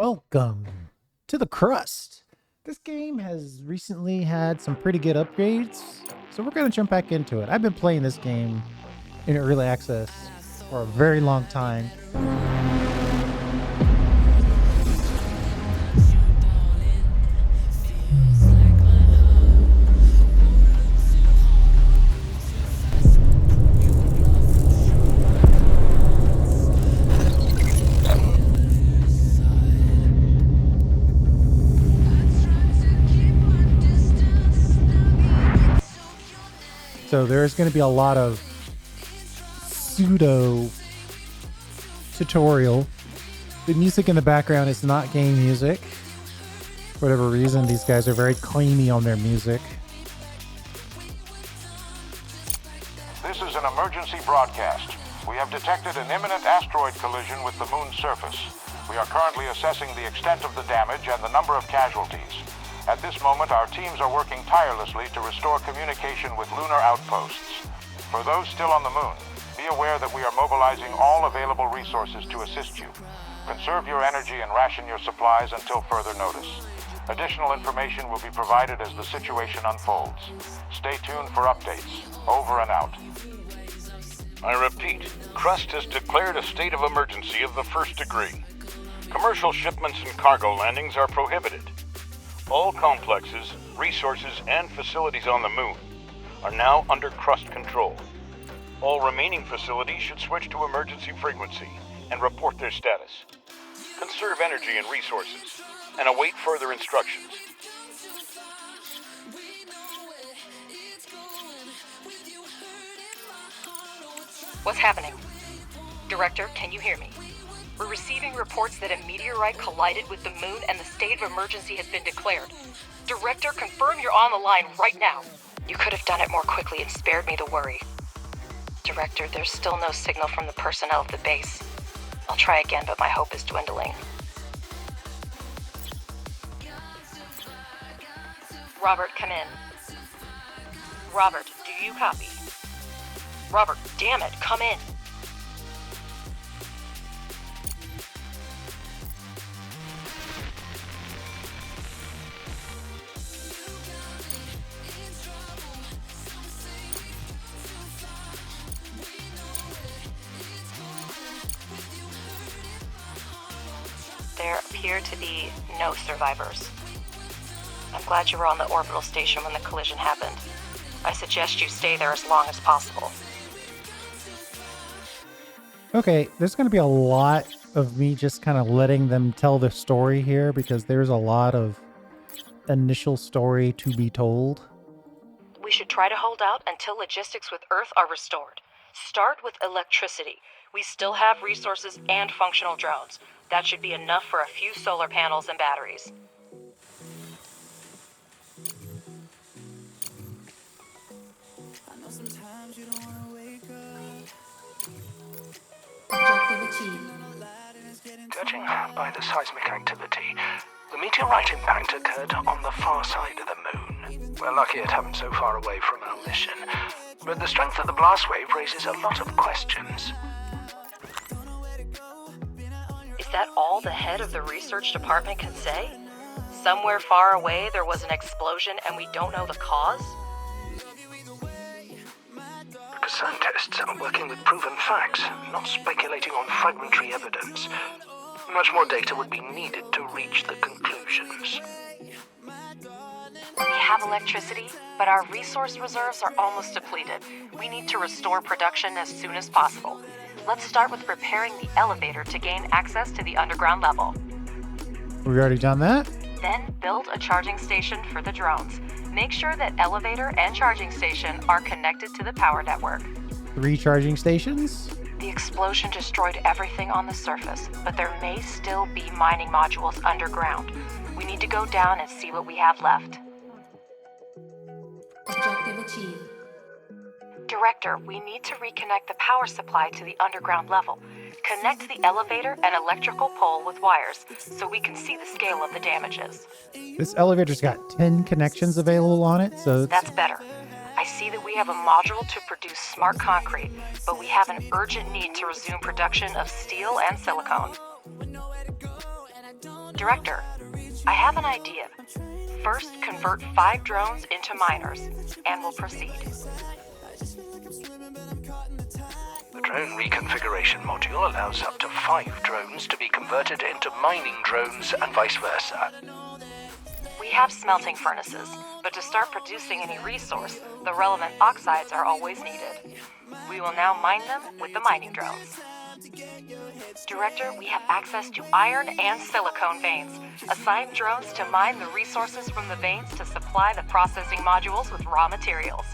Welcome to the Crust. This game has recently had some pretty good upgrades, so we're going to jump back into it. I've been playing this game in early access for a very long time. So there's going to be a lot of pseudo tutorial. The music in the background is not game music. For whatever reason, these guys are very cleany on their music. This is an emergency broadcast. We have detected an imminent asteroid collision with the moon's surface. We are currently assessing the extent of the damage and the number of casualties. At this moment, our teams are working tirelessly to restore communication with lunar outposts. For those still on the moon, be aware that we are mobilizing all available resources to assist you. Conserve your energy and ration your supplies until further notice. Additional information will be provided as the situation unfolds. Stay tuned for updates. Over and out. I repeat, Crust has declared a state of emergency of the first degree. Commercial shipments and cargo landings are prohibited. All complexes, resources, and facilities on the moon are now under Crust control. All remaining facilities should switch to emergency frequency and report their status. Conserve energy and resources, and await further instructions. What's happening? Director, can you hear me? We're receiving reports that a meteorite collided with the moon and the state of emergency has been declared. Director, confirm you're on the line right now. You could have done it more quickly and spared me the worry. Director, there's still no signal from the personnel of the base. I'll try again, but my hope is dwindling. Robert, come in. Robert, do you copy? Robert, damn it, come in. There appear to be no survivors. I'm glad you were on the orbital station when the collision happened. I suggest you stay there as long as possible. Okay, there's going to be a lot of me just kind of letting them tell the story here because there's a lot of initial story to be told. We should try to hold out until logistics with Earth are restored. Start with electricity. We still have resources and functional drones. That should be enough for a few solar panels and batteries. Objective achieved. Judging by the seismic activity, the meteorite impact occurred on the far side of the moon. We're lucky it happened so far away from our mission, but the strength of the blast wave raises a lot of questions. Is that all the head of the research department can say? Somewhere far away there was an explosion and we don't know the cause? Because scientists are working with proven facts, not speculating on fragmentary evidence. Much more data would be needed to reach the conclusions. We have electricity, but our resource reserves are almost depleted. We need to restore production as soon as possible. Let's start with repairing the elevator to gain access to the underground level. We've already done that? Then build a charging station for the drones. Make sure that elevator and charging station are connected to the power network. 3 charging stations? The explosion destroyed everything on the surface, but there may still be mining modules underground. We need to go down and see what we have left. Objective achieved. Director, we need to reconnect the power supply to the underground level. Connect the elevator and electrical pole with wires so we can see the scale of the damages. This elevator's got 10 connections available on it, so That's better. I see that we have a module to produce smart concrete, but we have an urgent need to resume production of steel and silicone. Director, I have an idea. First, convert 5 drones into miners, and we'll proceed. The drone reconfiguration module allows up to 5 drones to be converted into mining drones and vice versa. We have smelting furnaces, but to start producing any resource, the relevant oxides are always needed. We will now mine them with the mining drones. Director, we have access to iron and silicone veins. Assign drones to mine the resources from the veins to supply the processing modules with raw materials.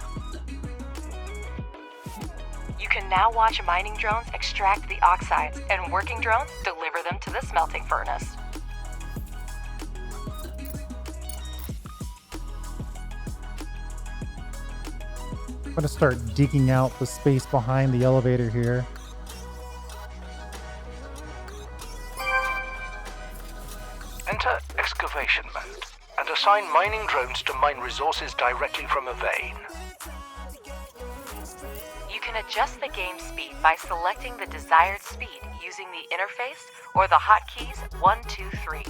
You can now watch mining drones extract the oxides, and working drones deliver them to the smelting furnace. I'm going to start digging out the space behind the elevator here. Enter excavation mode and assign mining drones to mine resources directly from a vein. You can adjust the game speed by selecting the desired speed using the interface or the hotkeys 1, 2, 3.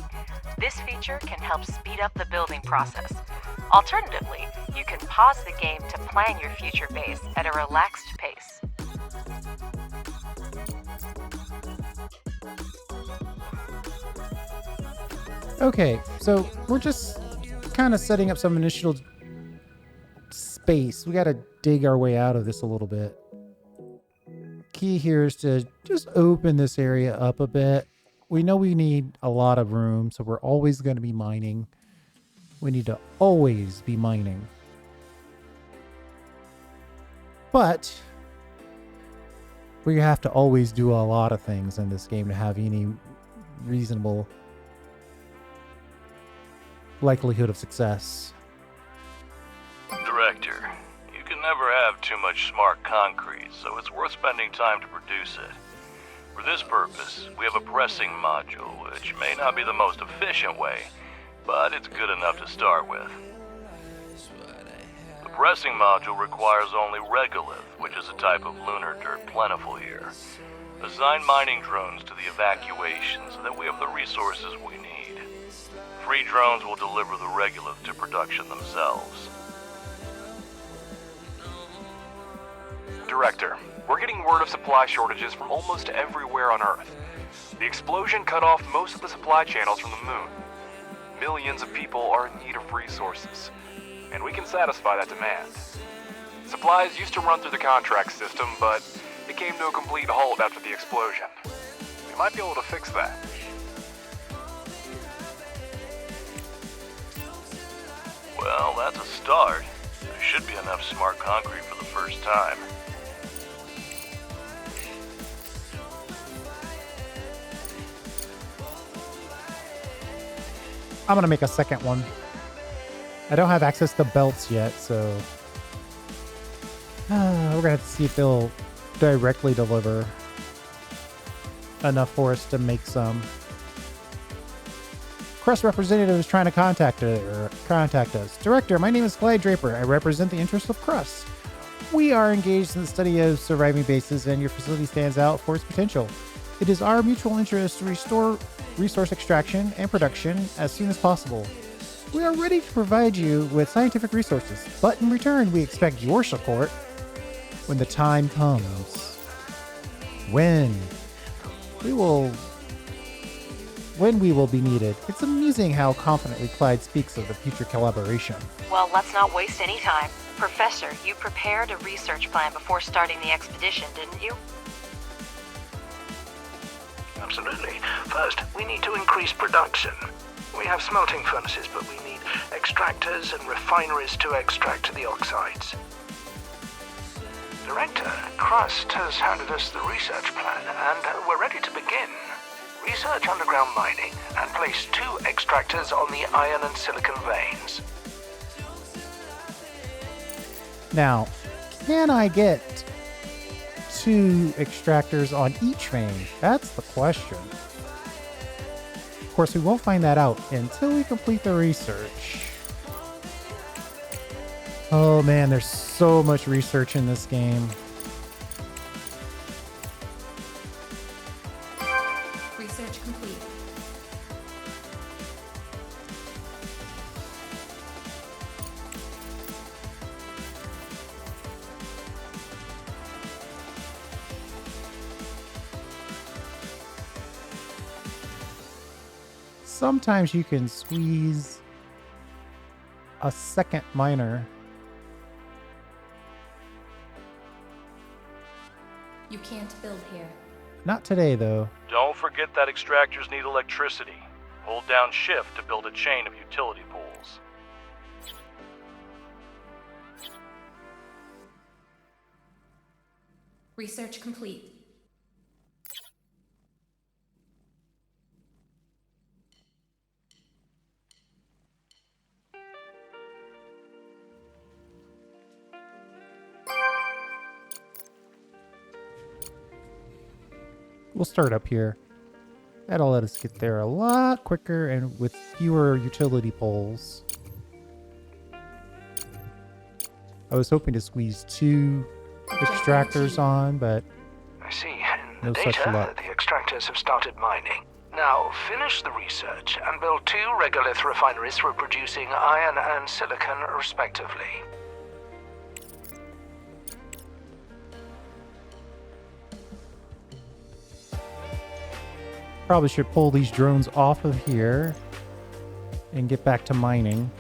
This feature can help speed up the building process. Alternatively, you can pause the game to plan your future base at a relaxed pace. Okay, so we're just kind of setting up some initial space. We got to dig our way out of this a little bit. Key here is to just open this area up a bit. We know we need a lot of room, so we're always going to be mining. We need to always be mining. But we have to always do a lot of things in this game to have any reasonable likelihood of success. Director, you can never have too much smart concrete, so it's worth spending time to produce it. For this purpose, we have a pressing module, which may not be the most efficient way, but it's good enough to start with. The pressing module requires only regolith, which is a type of lunar dirt plentiful here. Assign mining drones to the evacuation so that we have the resources we need. Free drones will deliver the regolith to production themselves. Director, we're getting word of supply shortages from almost everywhere on Earth. The explosion cut off most of the supply channels from the moon. Millions of people are in need of resources, and we can satisfy that demand. Supplies used to run through the contract system, but it came to a complete halt after the explosion. We might be able to fix that. Well, that's a start. There should be enough smart concrete for the first time. I'm going to make a second one. I don't have access to belts yet, so we're going to have to see if they'll directly deliver enough for us to make some. Crust representative is trying to contact us. Director, my name is Clyde Draper. I represent the interests of Crust. We are engaged in the study of surviving bases, and your facility stands out for its potential. It is our mutual interest to restore resource extraction and production as soon as possible. We are ready to provide you with scientific resources, but in return, we expect your support when the time comes. When we will be needed. It's amusing how confidently Clyde speaks of the future collaboration. Well, let's not waste any time. Professor, you prepared a research plan before starting the expedition, didn't you? Absolutely. First, we need to increase production. We have smelting furnaces, but we need extractors and refineries to extract the oxides. Director, Crust has handed us the research plan, and we're ready to begin. Research underground mining and place 2 extractors on the iron and silicon veins. Now, can I get 2 extractors on each vein? That's the question. Of course, we won't find that out until we complete the research. Oh man, there's so much research in this game. Research complete. sometimes you can squeeze a second miner. You can't build here. Not today, though. Don't forget that extractors need electricity. Hold down shift to build a chain of utility poles. Research complete. We'll start up here. That'll let us get there a lot quicker and with fewer utility poles. I was hoping to squeeze 2 extractors on, but I see. no In the such data, luck. the extractors have started mining. Now, finish the research and build 2 regolith refineries for producing iron and silicon, respectively. Probably should pull these drones off of here and get back to mining.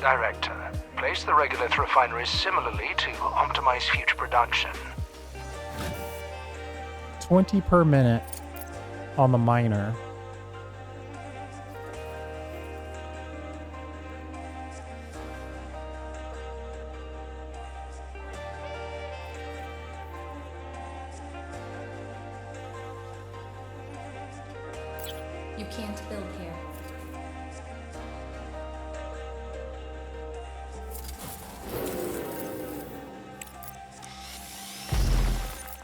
Director, place the regolith refineries similarly to optimize future production. 20 per minute on the miner. You can't build here.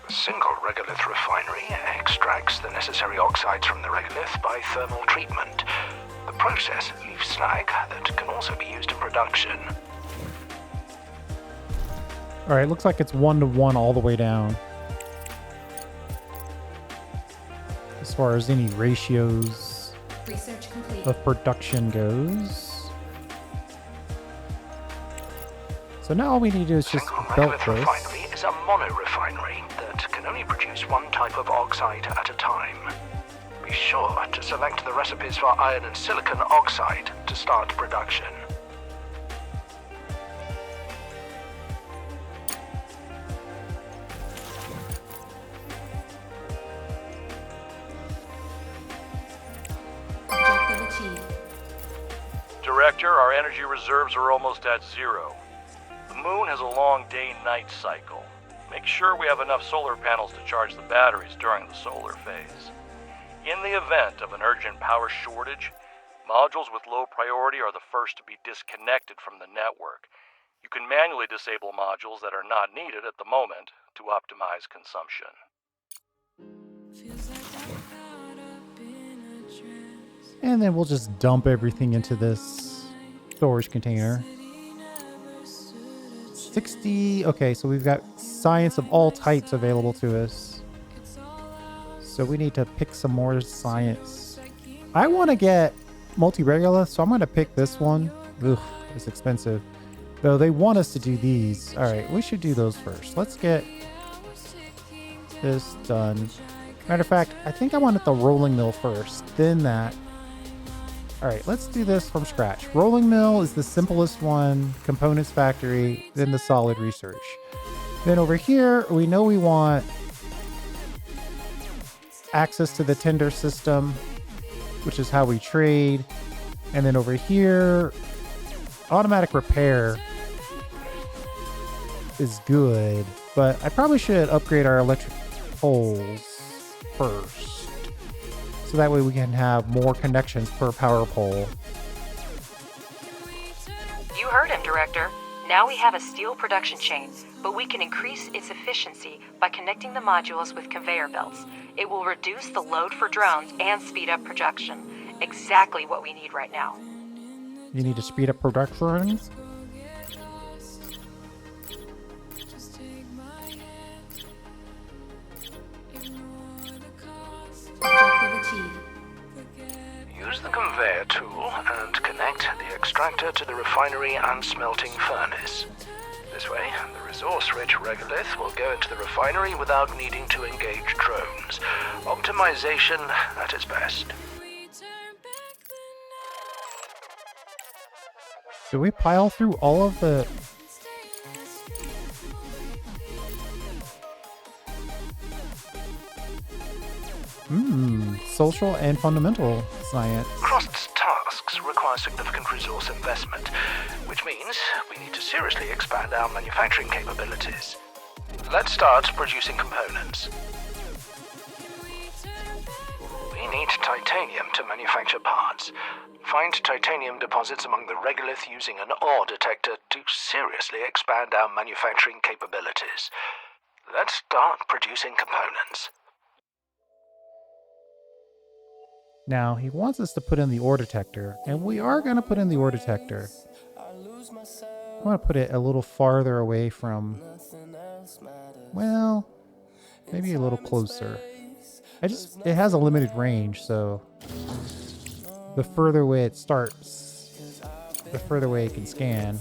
A single regolith refinery extracts the necessary oxides from the regolith by thermal treatment. The process leaves slag that can also be used in production. Alright, looks like it's 1-to-1 all the way down. As far as any ratios Research complete. of production goes. So now all we need to do is just Single belt regolith this. refinery is a mono-refinery that can only produce one type of oxide at a time. Be sure to select the recipes for iron and silicon oxide to start production. Objective achieved. Director, our energy reserves are almost at 0. The moon has a long day-night cycle. Make sure we have enough solar panels to charge the batteries during the solar phase. In the event of an urgent power shortage, modules with low priority are the first to be disconnected from the network. You can manually disable modules that are not needed at the moment to optimize consumption. And then we'll just dump everything into this storage container. 60. Okay, so we've got science of all types available to us. So we need to pick some more science. I want to get multi-regolith, so I'm going to pick this one. Ugh, it's expensive. Though they want us to do these. Alright, we should do those first. Let's get this done. Matter of fact, I think I wanted the rolling mill first, then that. Alright, let's do this from scratch. Rolling mill is the simplest one, components factory, then the solid research. Then over here, we know we want access to the tender system, which is how we trade. And then over here, automatic repair is good, but I probably should upgrade our electric poles first. So that way we can have more connections per power pole. You heard him, Director. Now we have a steel production chain, but we can increase its efficiency by connecting the modules with conveyor belts. It will reduce the load for drones and speed up production. Exactly what we need right now. You need to speed up production. Objective achieved. Use the conveyor tool and connect connect the extractor to the refinery and smelting furnace. This way, the resource-rich regolith will go into the refinery without needing to engage drones. Optimization at its best. Do we pile through all of the... social and fundamental science. Crust's tasks require significant resource investment, which means we need to seriously expand our manufacturing capabilities. Let's start producing components. We need titanium to manufacture parts. Find titanium deposits among the regolith using an ore detector to seriously expand our manufacturing capabilities. Let's start producing components. Now, he wants us to put in the ore detector, and we are going to put in the ore detector. I want to put it a little farther away from, well, maybe a little closer. It has a limited range, so the further away it starts, the further away it can scan.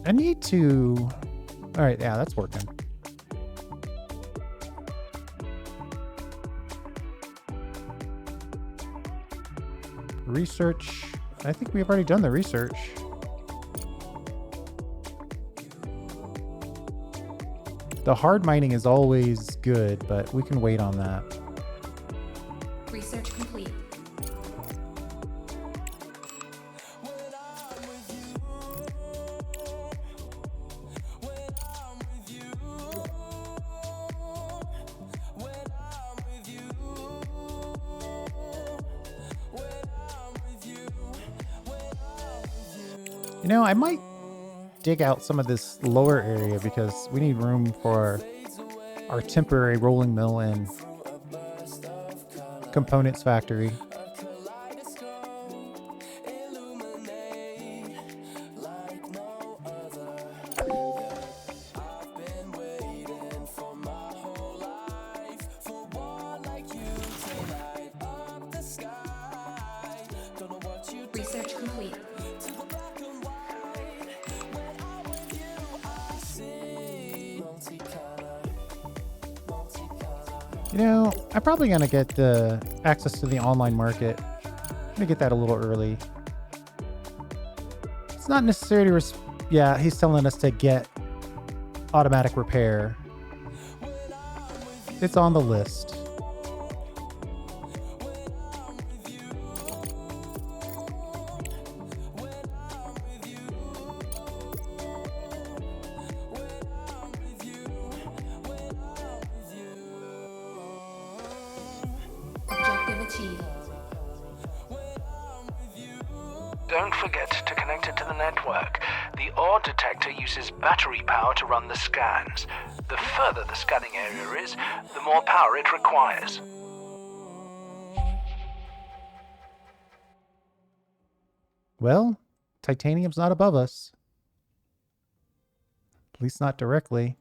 I need to... Alright, yeah, that's working. Research. I think we've already done the research. The hard mining is always good, but we can wait on that. Research complete. You know, I might dig out some of this lower area because we need room for our temporary rolling mill and components factory. Research complete. You know, I'm probably going to get the access to the online market. I'm going to get that a little early. It's not necessarily... yeah, he's telling us to get automatic repair. It's on the list. Objective achieved. Don't forget to connect it to the network. The ore detector uses battery power to run the scans. The further the scanning area is, the more power it requires. Well, titanium's not above us. At least not directly.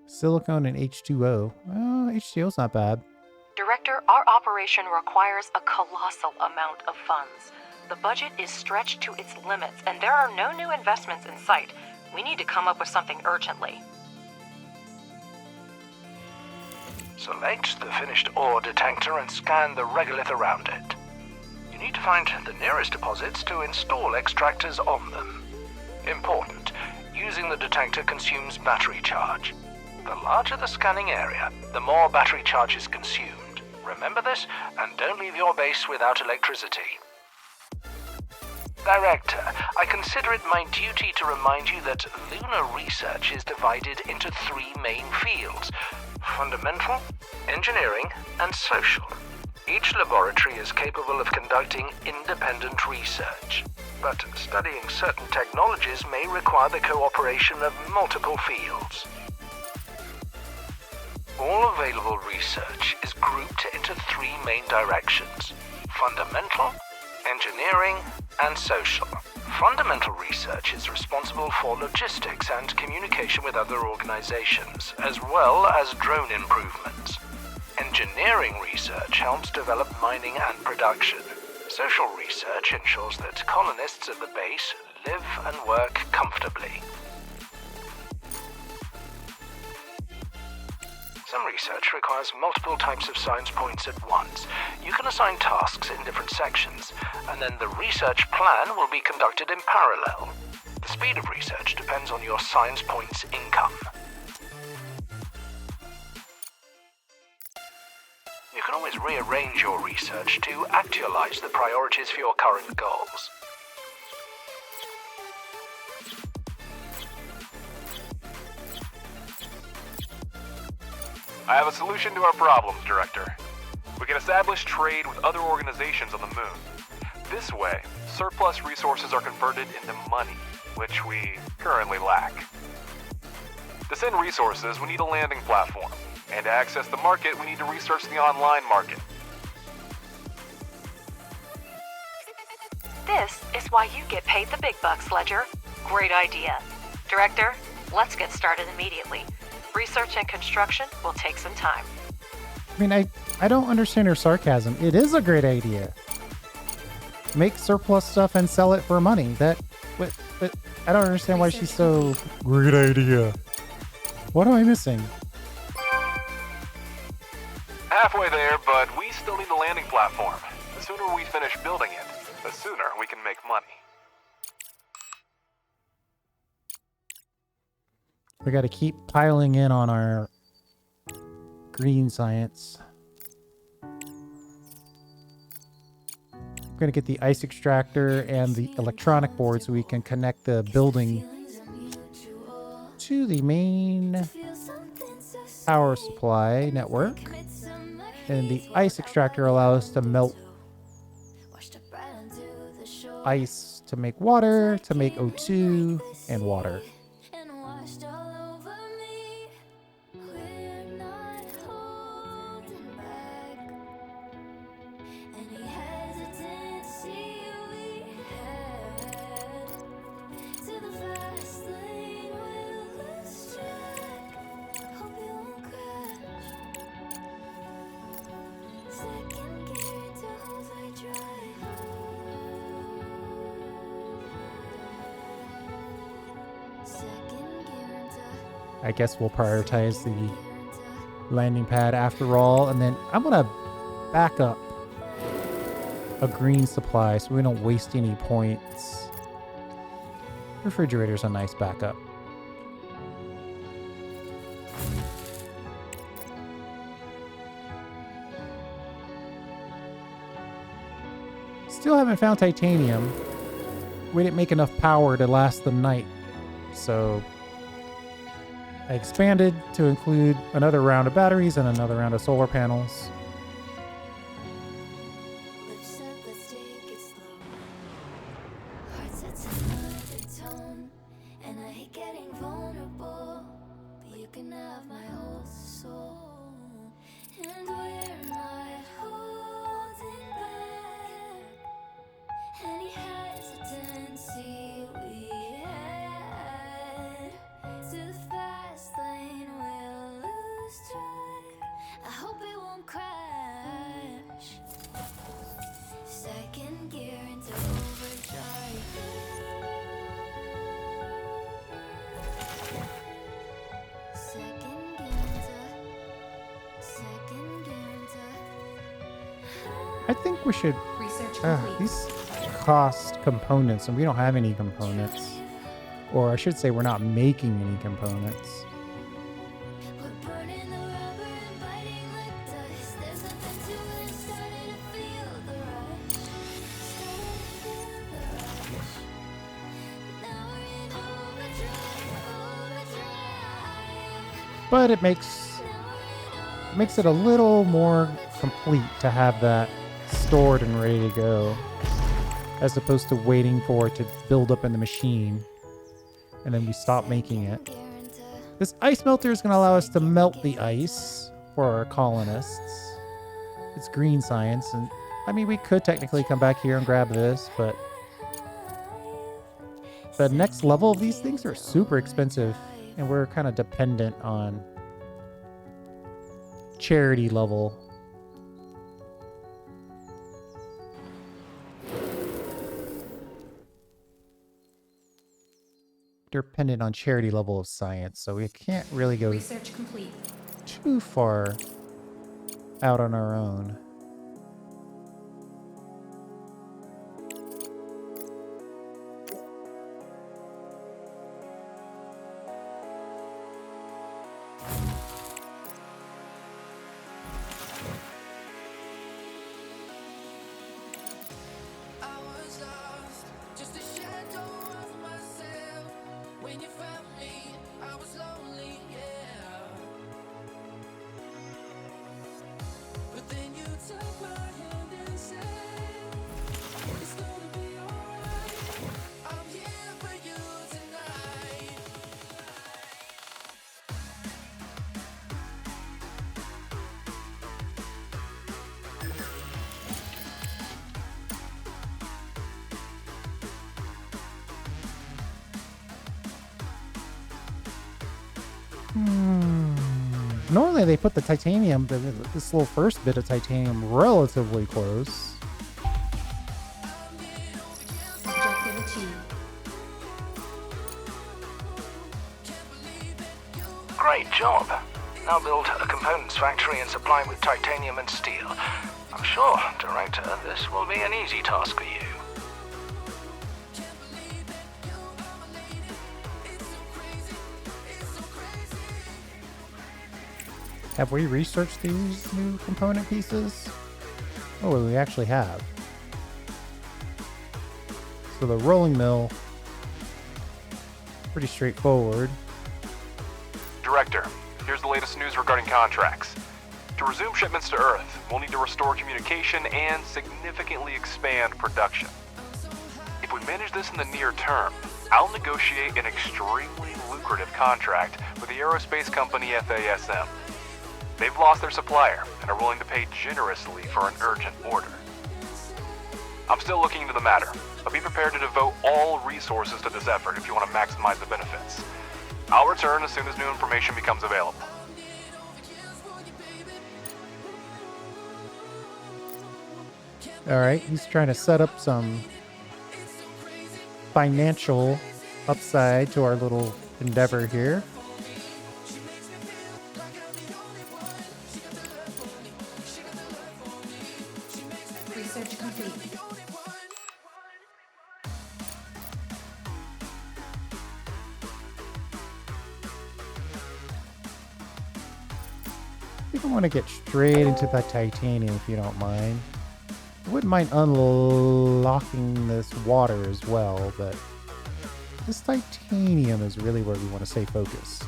Silicone and H2O. H2O's not bad. Director, our operation requires a colossal amount of funds. The budget is stretched to its limits, and there are no new investments in sight. We need to come up with something urgently. Select the finished ore detector and scan the regolith around it. You need to find the nearest deposits to install extractors on them. Important, using the detector consumes battery charge. The larger the scanning area, the more battery charge is consumed. Remember this, and don't leave your base without electricity. Director, I consider it my duty to remind you that lunar research is divided into 3 main fields: fundamental, engineering, and social. Each laboratory is capable of conducting independent research. but studying certain technologies may require the cooperation of multiple fields. All available research is grouped into 3 main directions: fundamental, engineering, and social. Fundamental research is responsible for logistics and communication with other organizations, as well as drone improvements. Engineering research helps develop mining and production. Social research ensures that colonists at the base live and work comfortably. Some research requires multiple types of science points at once. You can assign tasks in different sections, and then the research plan will be conducted in parallel. The speed of research depends on your science points income. You can always rearrange your research to actualize the priorities for your current goals. I have a solution to our problems, Director. We can establish trade with other organizations on the moon. This way, surplus resources are converted into money, which we currently lack. To send resources, we need a landing platform. And to access the market, we need to research the online market. This is why you get paid the big bucks, Ledger. Great idea. Director, let's get started immediately. Research and construction will take some time. I mean, I don't understand her sarcasm. It is a great idea. Make surplus stuff and sell it for money. But I don't understand why she's so great idea. What am I missing? Halfway there, but we still need the landing platform. The sooner we finish building it, the sooner we can make money. We got to keep piling in on our green science. We're going to get the ice extractor and the electronic board so we can connect the building to the main power supply network. And the ice extractor allows us to melt ice to make water, to make O2 and water. I guess we'll prioritize the landing pad after all, and then I'm gonna back up a green supply so we don't waste any points. Refrigerator's a nice backup. Still haven't found titanium. We didn't make enough power to last the night, so I expanded to include another round of batteries and another round of solar panels. I think we should... these cost components, and we don't have any components. Or I should say we're not making any components. But it makes it a little more complete to have that stored and ready to go. as opposed to waiting for it to build up in the machine, and then we stop making it. This ice melter is going to allow us to melt the ice for our colonists. It's green science, and I mean, we could technically come back here and grab this, but the next level of these things are super expensive, and we're kind of dependent on charity level. Dependent on charity level of science, so we can't really go Research complete. too far out on our own. Normally they put the titanium, this little first bit of titanium, relatively close. Objective achieved. Great job. Now build a components factory and supply with titanium and steel. I'm sure, Director, this will be an easy task for you. Have we researched these new component pieces? Oh, we actually have. So the rolling mill, pretty straightforward. Director, here's the latest news regarding contracts. To resume shipments to Earth, we'll need to restore communication and significantly expand production. If we manage this in the near term, I'll negotiate an extremely lucrative contract with the aerospace company FASM. They've lost their supplier and are willing to pay generously for an urgent order. I'm still looking into the matter, but be prepared to devote all resources to this effort if you want to maximize the benefits. I'll return as soon as new information becomes available. Alright, he's trying to set up some financial upside to our little endeavor here. Research complete. I think I want to get straight into the titanium if you don't mind. I wouldn't mind unlocking this water as well, but this titanium is really where we want to stay focused.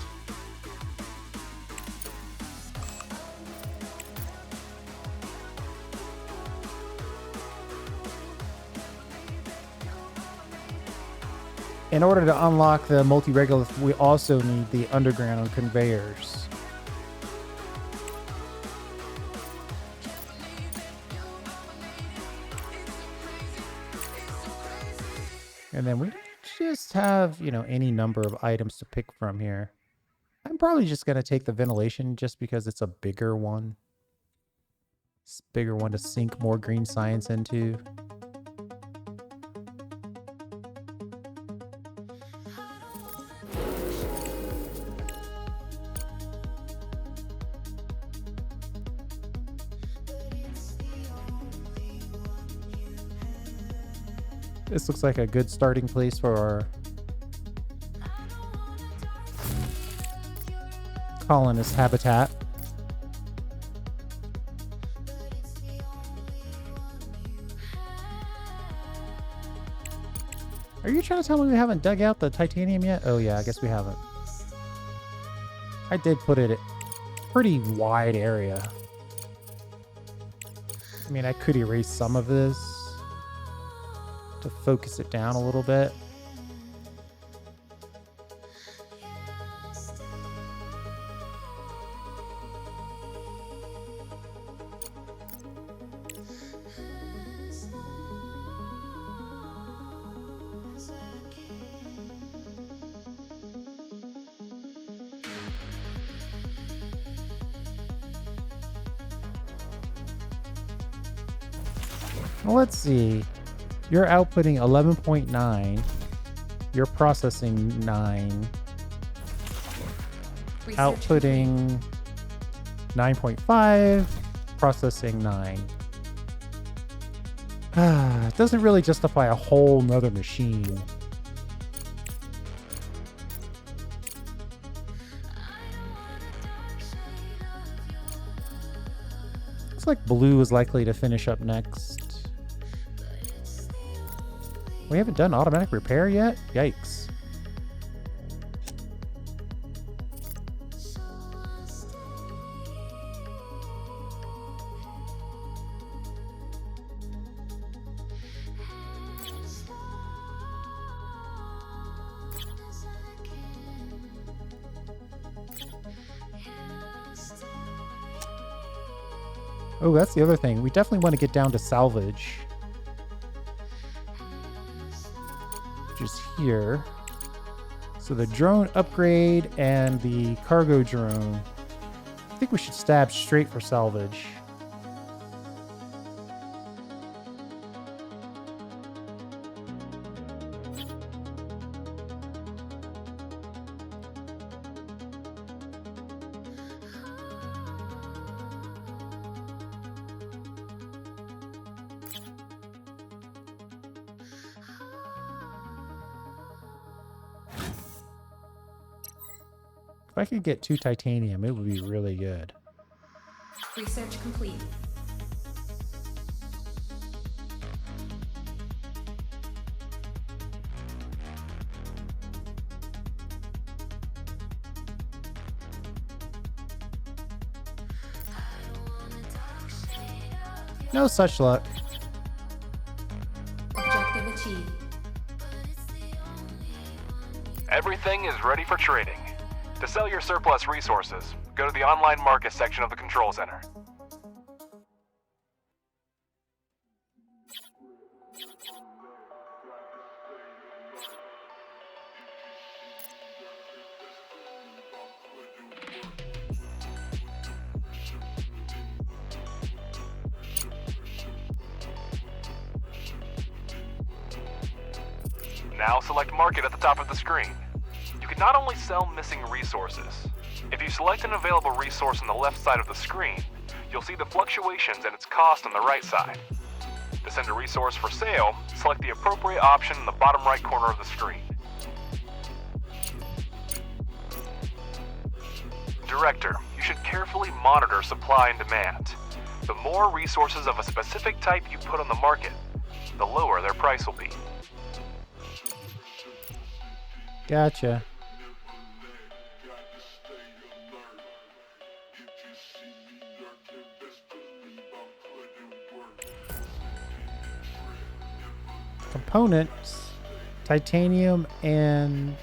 In order to unlock the multi-regolith, we also need the underground conveyors. And then we just have, you know, any number of items to pick from here. I'm probably just going to take the ventilation just because it's a bigger one. It's a bigger one to sink more green science into. This looks like a good starting place for our colonist habitat. Are you trying to tell me we haven't dug out the titanium yet? Oh yeah, I guess we haven't. I did put it at a pretty wide area. I mean, I could erase some of this. to focus it down a little bit. Well, let's see. You're outputting 11.9. You're processing 9. Research Outputting 9.5. Processing 9. It doesn't really justify a whole nother machine. Looks like blue is likely to finish up next. We haven't done automatic repair yet? Yikes. Oh, that's the other thing. We definitely want to get down to salvage. Which is here. So the drone upgrade and the cargo drone. I think we should stab straight for salvage. If I could get 2 titanium, it would be really good. Research complete. No such luck. Objective achieved. Everything is ready for trading. To sell your surplus resources, go to the online market section of the control center. Now select Market at the top of the screen. You can not only sell missing resources. If you select an available resource on the left side of the screen, you'll see the fluctuations and its cost on the right side. To send a resource for sale, select the appropriate option in the bottom right corner of the screen. Director, you should carefully monitor supply and demand. The more resources of a specific type you put on the market, the lower their price will be. Gotcha. Components, titanium, and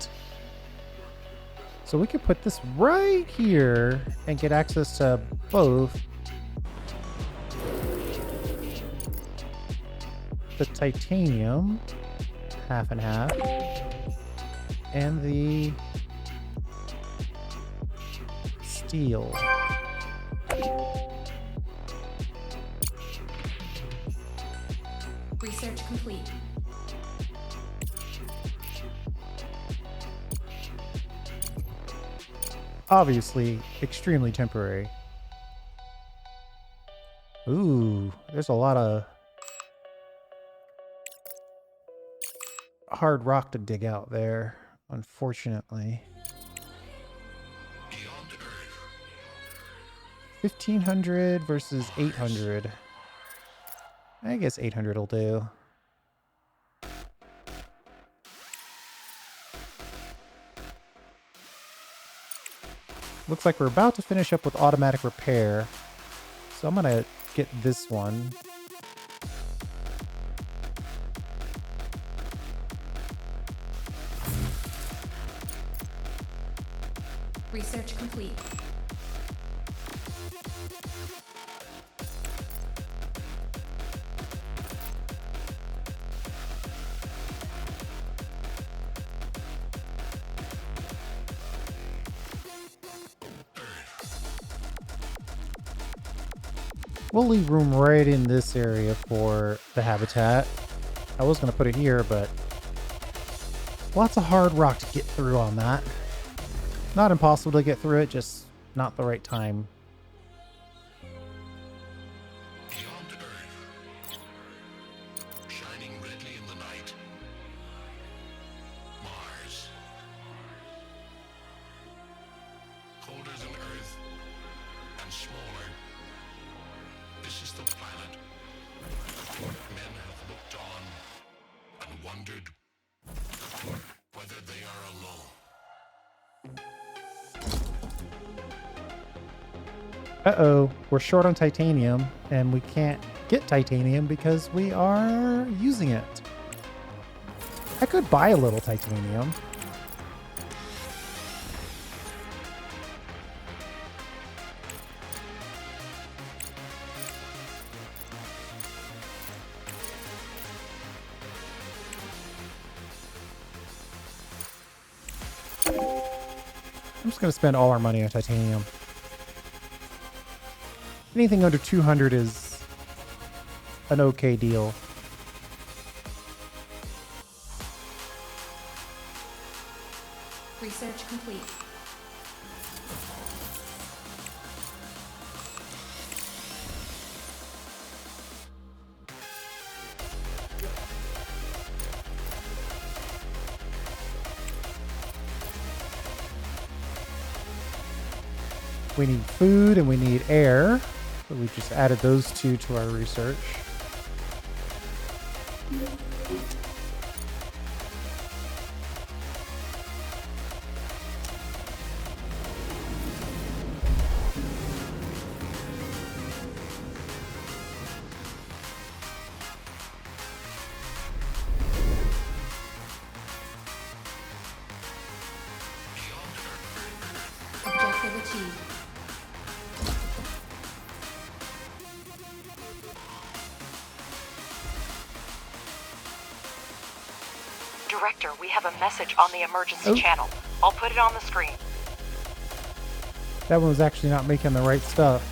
so we could put this right here and get access to both the titanium, half and half, and the steel. Research complete. Obviously, extremely temporary. Ooh, there's a lot of hard rock to dig out there, unfortunately. 1,500 versus 800. I guess 800 will do. Looks like we're about to finish up with automatic repair. So I'm gonna get this one. Research complete. We'll leave room right in this area for the habitat. I was going to put it here, but lots of hard rock to get through on that. Not impossible to get through it, just not the right time. Beyond Earth, shining redly in the night. Mars. Colder than Earth and smaller. This is the planet. Men have looked on and wondered whether they are alone. Uh-oh, we're short on titanium, and we can't get titanium because we are using it. I could buy a little titanium. I'm just going to spend all our money on titanium. Anything under 200 is an okay deal. Research complete. We need food and we need air. So we just added those two to our research. Objective achieved. Director, we have a message on the emergency channel. I'll put it on the screen. That one was actually not making the right stuff.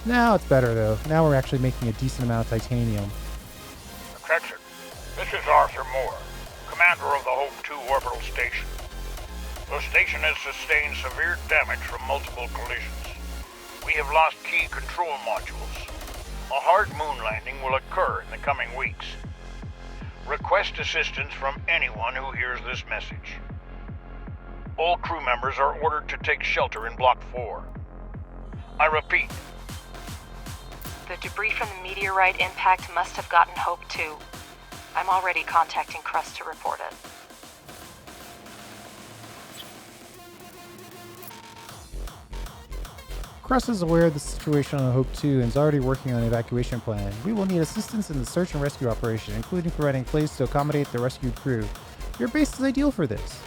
Now it's better though. Now we're actually making a decent amount of titanium. Attention, this is Arthur Moore, commander of the Hope 2 orbital station. The station has sustained severe damage from multiple collisions. We have lost key control modules. A hard moon landing will occur in the coming weeks. Request assistance from anyone who hears this message. All crew members are ordered to take shelter in Block 4. I repeat. The debris from the meteorite impact must have gotten Hope 2. I'm already contacting Crust to report it. Crust is aware of the situation on Hope 2 and is already working on an evacuation plan. We will need assistance in the search and rescue operation, including providing a place to accommodate the rescued crew. Your base is ideal for this.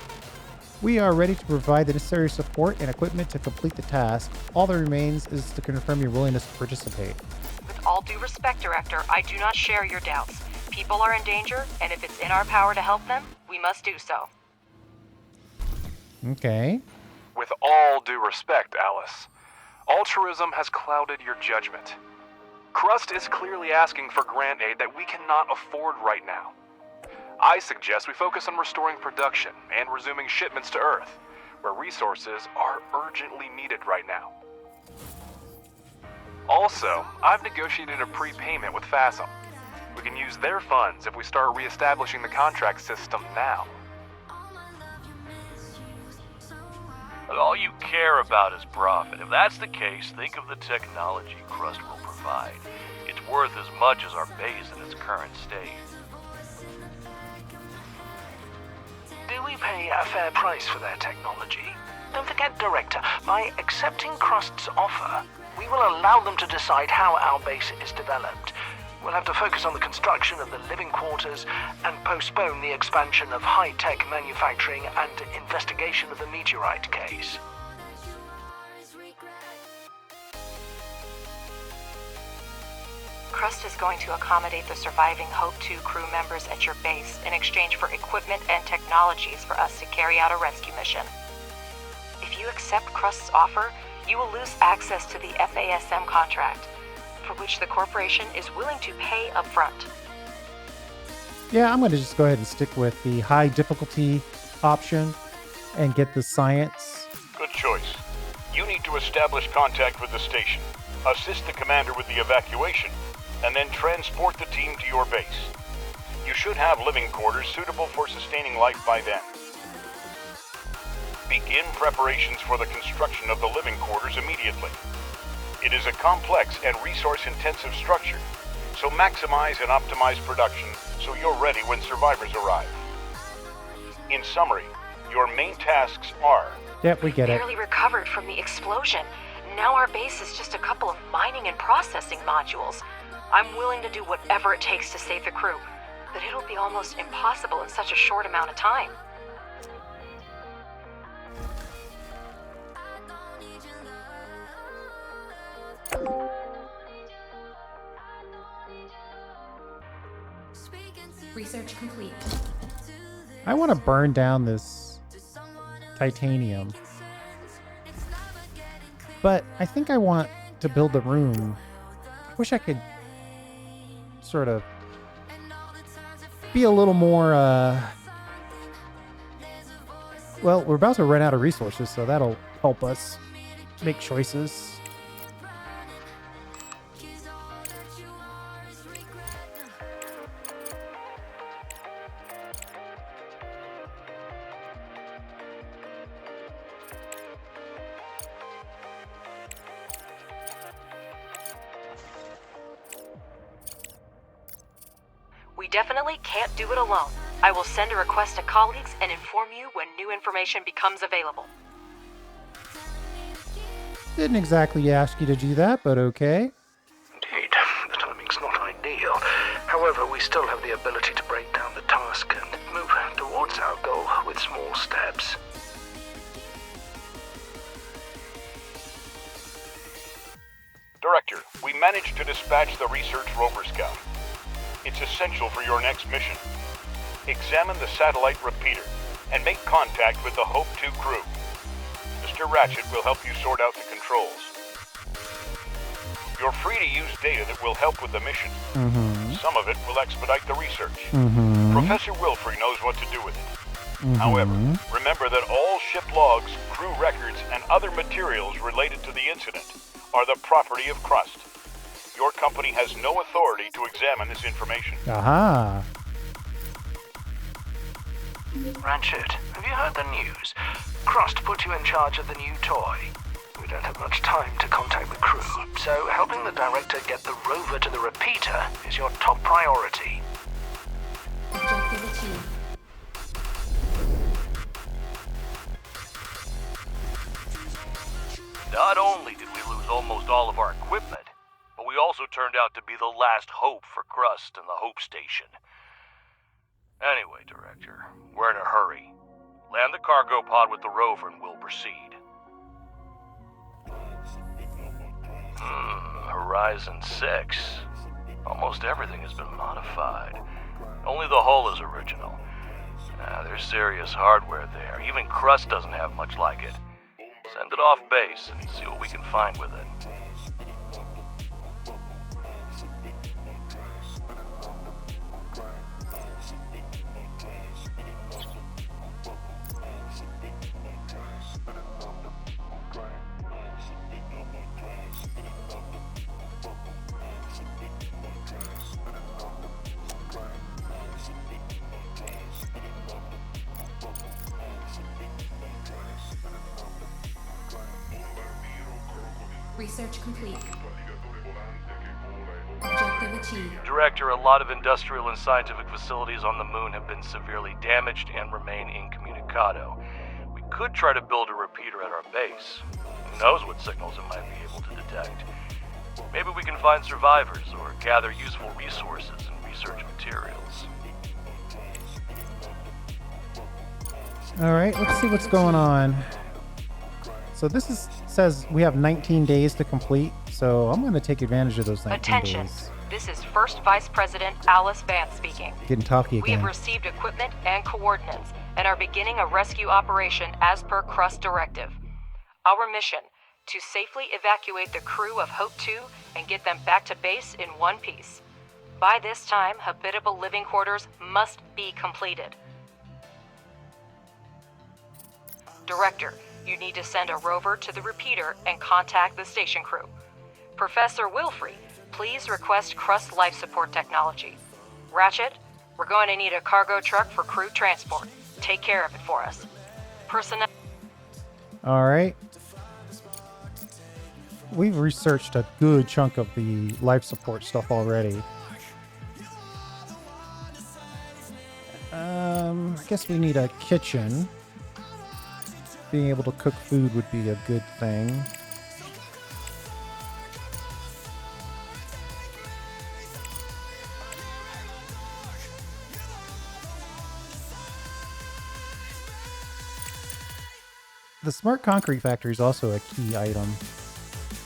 We are ready to provide the necessary support and equipment to complete the task. All that remains is to confirm your willingness to participate. With all due respect, Director, I do not share your doubts. People are in danger, and if it's in our power to help them, we must do so. Okay. With all due respect, Alice, altruism has clouded your judgment. Crust is clearly asking for grant aid that we cannot afford right now. I suggest we focus on restoring production and resuming shipments to Earth, where resources are urgently needed right now. Also, I've negotiated a prepayment with FASM. We can use their funds if we start reestablishing the contract system now. But all you care about is profit. If that's the case, think of the technology Crust will provide. It's worth as much as our base in its current state. Do we pay a fair price for their technology? Don't forget, Director, by accepting Crust's offer, we will allow them to decide how our base is developed. We'll have to focus on the construction of the living quarters and postpone the expansion of high-tech manufacturing and investigation of the meteorite case. Crust is going to accommodate the surviving Hope 2 crew members at your base in exchange for equipment and technologies for us to carry out a rescue mission. If you accept Crust's offer, you will lose access to the FASM contract, for which the corporation is willing to pay upfront. Yeah, I'm going to just go ahead and stick with the high difficulty option and get the science. Good choice. You need to establish contact with the station, assist the commander with the evacuation, and then transport the team to your base. You should have living quarters suitable for sustaining life by then. Begin preparations for the construction of the living quarters immediately. It is a complex and resource-intensive structure, so maximize and optimize production so you're ready when survivors arrive. In summary, your main tasks are... Yep, we get it. Barely recovered from the explosion. Now our base is just a couple of mining and processing modules. I'm willing to do whatever it takes to save the crew, but it'll be almost impossible in such a short amount of time. Research complete. I want to burn down this titanium. But I think I want to build a room. I wish I could sort of be a little more, well, we're about to run out of resources, so that'll help us make choices. We definitely can't do it alone. I will send a request to colleagues and inform you when new information becomes available. Didn't exactly ask you to do that, but okay. Indeed, the timing's not ideal. However, we still have the ability to break down the task and move towards our goal with small steps. Director, we managed to dispatch the research rover scout. It's essential for your next mission. Examine the satellite repeater and make contact with the Hope 2 crew. Mr. Ratchet will help you sort out the controls. You're free to use data that will help with the mission. Some of it will expedite the research. Professor Wilfrey knows what to do with it. However, remember that all ship logs, crew records, and other materials related to the incident are the property of Crust. Your company has no authority to examine this information. Aha. Ratchet, have you heard the news? Crust put you in charge of the new toy. We don't have much time to contact the crew, so helping the director get the rover to the repeater is your top priority. Objective achieved. Not only did we lose almost all of our equipment, but we also turned out to be the last hope for Crust and the Hope Station. Anyway, Director, we're in a hurry. Land the cargo pod with the rover and we'll proceed. Horizon 6. Almost everything has been modified. Only the hull is original. There's serious hardware there. Even Crust doesn't have much like it. Send it off base and see what we can find with it. Research complete. Objective achieved. Director, a lot of industrial and scientific facilities on the moon have been severely damaged and remain incommunicado. We could try to build a repeater at our base. Who knows what signals it might be able to detect. Maybe we can find survivors or gather useful resources and research materials. All right, let's see what's going on. So says we have 19 days to complete, so I'm going to take advantage of those 19 Attention. days. This is First Vice President Alice Vance speaking. Getting talky We have again. received equipment and coordinates and are beginning a rescue operation as per Crust directive. Our mission, to safely evacuate the crew of Hope 2 and get them back to base in one piece. By this time, habitable living quarters must be completed. Director, you need to send a rover to the repeater and contact the station crew. Professor Wilfrey, please request Crust life support technology. Ratchet, we're going to need a cargo truck for crew transport. Take care of it for us. Personnel. All right. We've researched a good chunk of the life support stuff already. I guess we need a kitchen. Being able to cook food would be a good thing. The smart concrete factory is also a key item.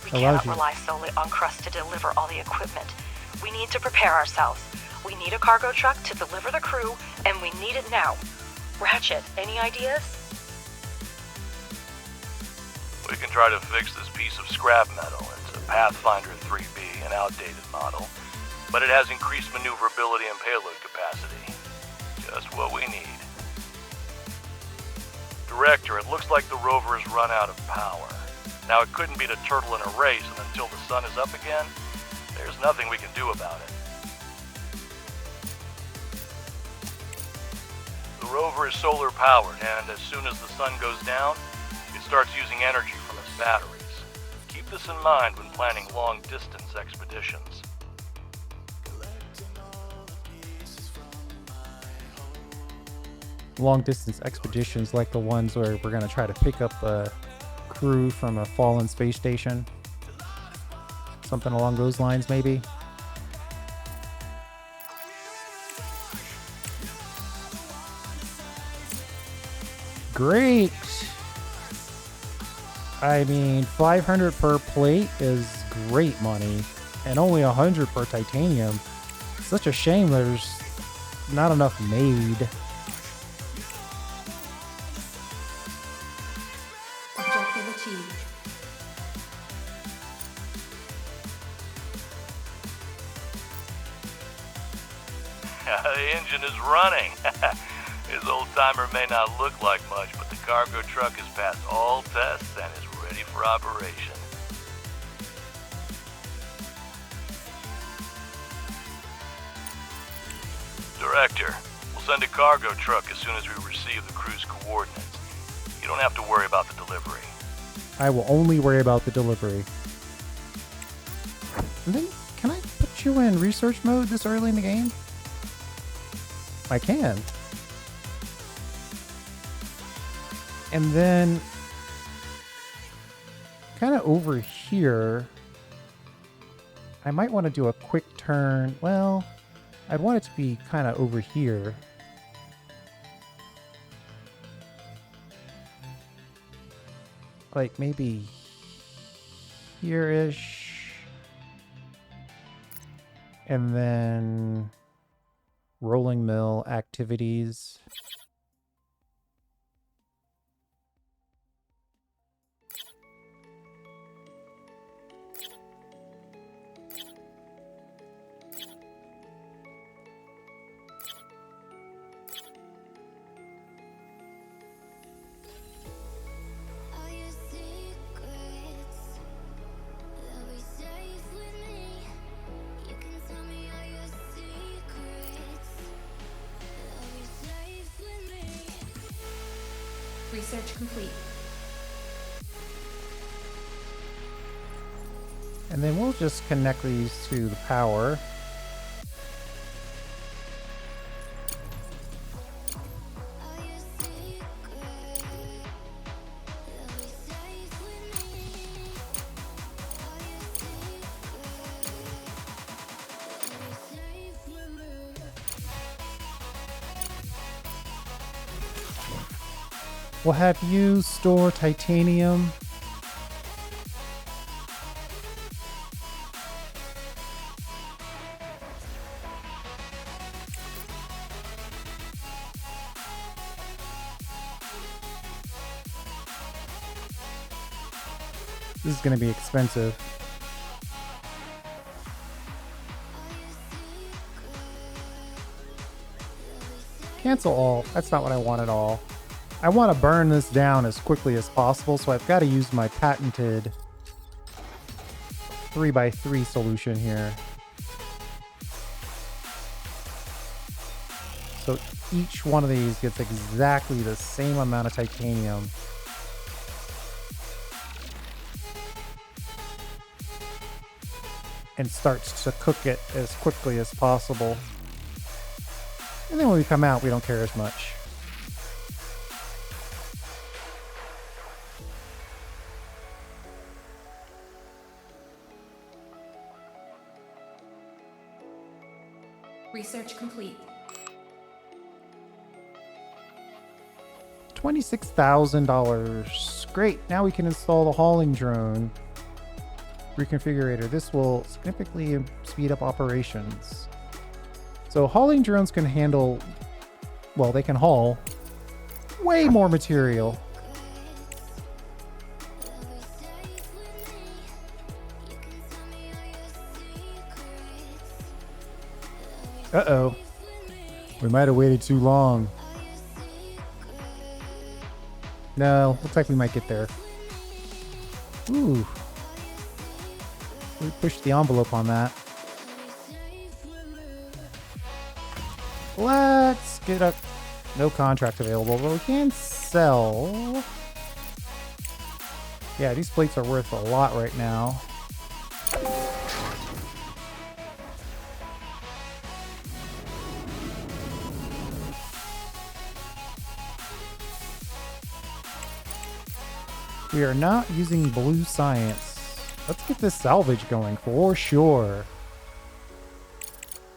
We Allows cannot you- rely solely on Crust to deliver all the equipment. We need to prepare ourselves. We need a cargo truck to deliver the crew, and we need it now. Ratchet, any ideas? We can try to fix this piece of scrap metal. It's a Pathfinder 3B, an outdated model, but it has increased maneuverability and payload capacity. Just what we need. Director, it looks like the rover has run out of power. Now, it couldn't be the turtle in a race, and until the sun is up again, there's nothing we can do about it. The rover is solar powered, and as soon as the sun goes down, it starts using energy from its batteries. Keep this in mind when planning long-distance expeditions. Long distance expeditions like the ones where we're going to try to pick up a crew from a fallen space station. Something along those lines, maybe. Great. I mean, 500 per plate is great money, and only 100 per titanium. Such a shame there's not enough made. Objective achieved. The engine is running. His old-timer may not look like much, but the cargo truck has passed all tests and is ready for operation. Director, we'll send a cargo truck as soon as we receive the crew's coordinates. You don't have to worry about the delivery. I will only worry about the delivery. And then, can I put you in research mode this early in the game? I can. And then, kind of over here, I might want to do a quick turn. Well, I'd want it to be kind of over here. Like maybe here-ish. And then rolling mill activities. Research complete. And then we'll just connect these to the power. We'll have you store titanium. This is going to be expensive. Cancel all. That's not what I want at all. I want to burn this down as quickly as possible, so I've got to use my patented 3x3 solution here. So each one of these gets exactly the same amount of titanium. And starts to cook it as quickly as possible. And then when we come out, we don't care as much. Research complete. $26,000. Great. Now we can install the hauling drone reconfigurator. This will significantly speed up operations. So hauling drones can handle, well, they can haul way more material. Uh-oh. We might have waited too long. No, looks like we might get there. Ooh. We pushed the envelope on that. Let's get up. No contract available, but we can sell. Yeah, these plates are worth a lot right now. We are not using blue science. Let's get this salvage going for sure.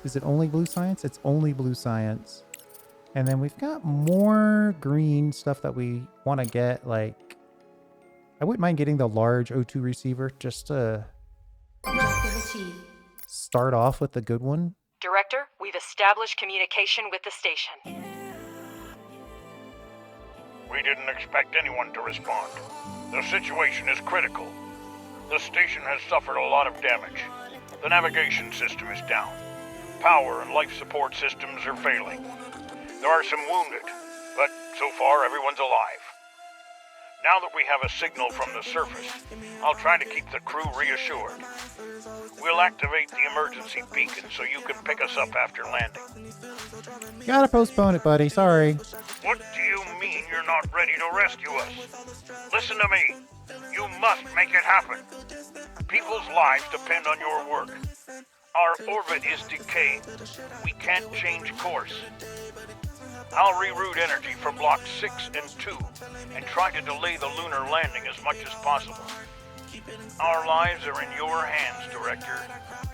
Is it only blue science? It's only blue science. And then we've got more green stuff that we want to get. Like, I wouldn't mind getting the large O2 receiver just to Objective achieved. start off with the good one. Director, we've established communication with the station. We didn't expect anyone to respond. The situation is critical. The station has suffered a lot of damage. The navigation system is down. Power and life support systems are failing. There are some wounded, but so far everyone's alive. Now that we have a signal from the surface, I'll try to keep the crew reassured. We'll activate the emergency beacon so you can pick us up after landing. Gotta postpone it, buddy. Sorry. What do you mean you're not ready to rescue us? Listen to me. You must make it happen. People's lives depend on your work. Our orbit is decaying. We can't change course. I'll reroute energy for Block 6 and 2 and try to delay the lunar landing as much as possible. Our lives are in your hands, Director.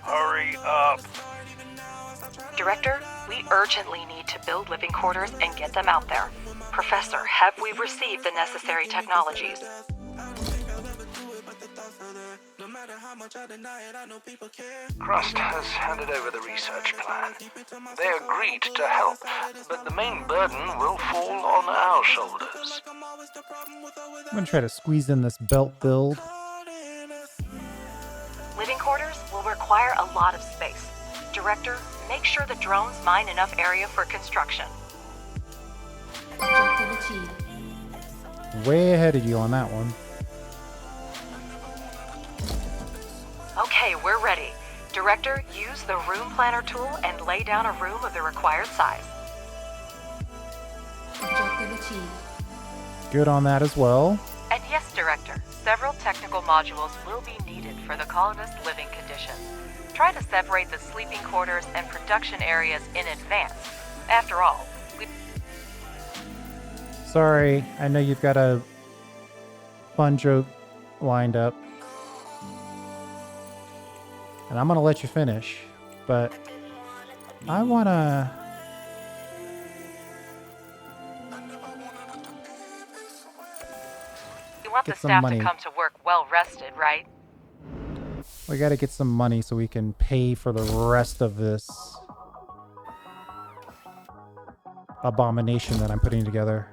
Hurry up. Director, we urgently need to build living quarters and get them out there. Professor, have we received the necessary technologies? Crust has handed over the research plan. They agreed to help, but the main burden will fall on our shoulders. I'm gonna try to squeeze in this belt build. Living quarters will require a lot of space. Director, make sure the drones mine enough area for construction. Objective achieved. Way ahead of you on that one. Okay, we're ready. Director, use the room planner tool and lay down a room of the required size. Objective achieved. Good on that as well. And yes, Director, several technical modules will be needed for the colonist living conditions. Try to separate the sleeping quarters and production areas in advance. After all, we... Sorry, I know you've got a fun joke lined up. And I'm gonna let you finish, but I wanna... get the some staff money. to come to work well rested, right? We gotta get some money so we can pay for the rest of this abomination that I'm putting together.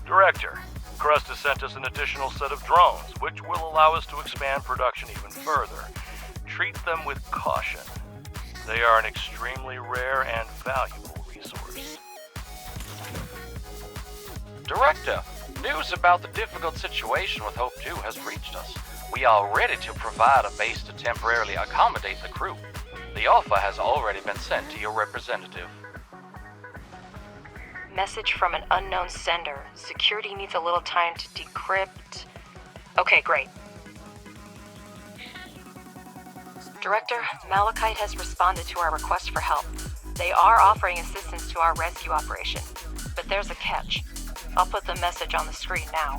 Director, Crust has sent us an additional set of drones, which will allow us to expand production even further. Treat them with caution. They are an extremely rare and valuable resource. Director, news about the difficult situation with Hope 2 has reached us. We are ready to provide a base to temporarily accommodate the crew. The offer has already been sent to your representative. Message from an unknown sender. Security needs a little time to decrypt. Okay, great. Director, Malachite has responded to our request for help. They are offering assistance to our rescue operation, but there's a catch. I'll put the message on the screen now.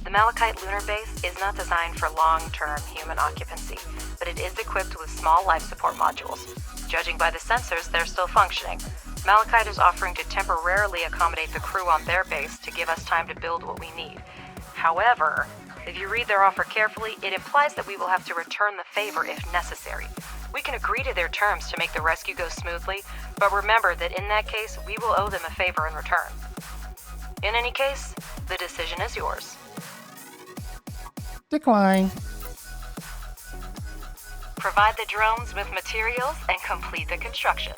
The Malachite lunar base is not designed for long-term human occupancy, but it is equipped with small life support modules. Judging by the sensors, they're still functioning. Malachite is offering to temporarily accommodate the crew on their base to give us time to build what we need. However, if you read their offer carefully, it implies that we will have to return the favor if necessary. We can agree to their terms to make the rescue go smoothly, but remember that in that case, we will owe them a favor in return. In any case, the decision is yours. Decline. Provide the drones with materials and complete the construction.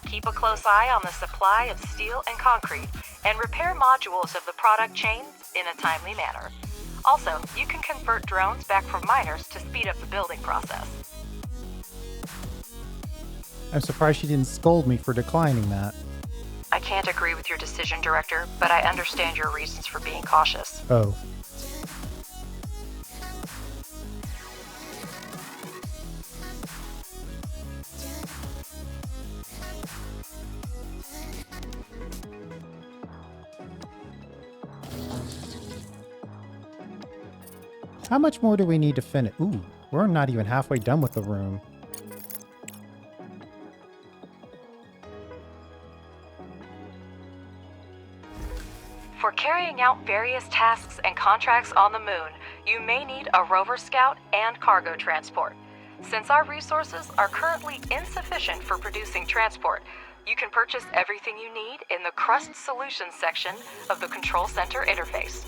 Keep a close eye on the supply of steel and concrete, and repair modules of the product chains in a timely manner. Also, you can convert drones back from miners to speed up the building process. I'm surprised she didn't scold me for declining that. I can't agree with your decision, Director, but I understand your reasons for being cautious. Oh. How much more do we need to finish? Ooh, we're not even halfway done with the room. For carrying out various tasks and contracts on the moon, you may need a rover scout and cargo transport. Since our resources are currently insufficient for producing transport, you can purchase everything you need in the Crust Solutions section of the Control Center interface.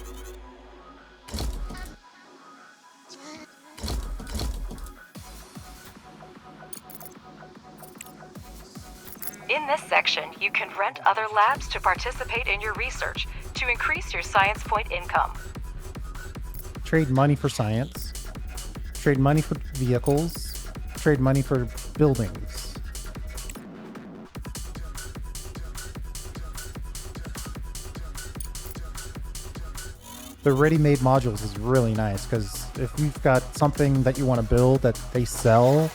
In this section, you can rent other labs to participate in your research to increase your science point income. Trade money for science. Trade money for vehicles. Trade money for buildings. The ready-made modules is really nice because if you've got something that you want to build that they sell,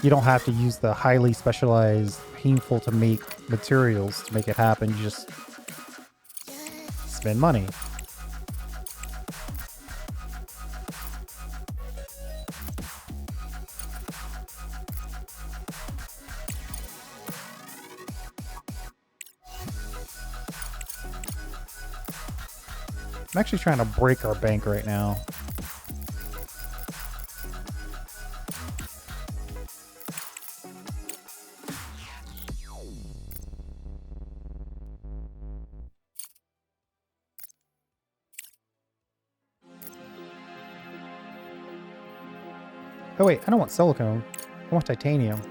you don't have to use the highly specialized, painful to make materials to make it happen. You just spend money. I'm actually trying to break our bank right now. Oh wait, I don't want silicone. I want titanium.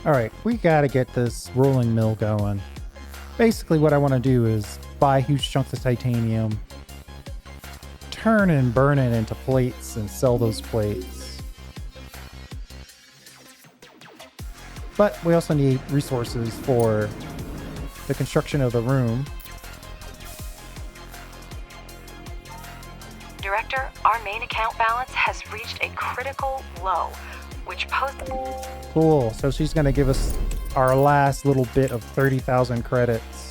Alright, we gotta get this rolling mill going. Basically what I want to do is buy huge chunks of titanium, turn and burn it into plates and sell those plates. But we also need resources for the construction of the room. Director, our main account balance has reached a critical low, which poses... Cool, so she's gonna give us our last little bit of 30,000 credits.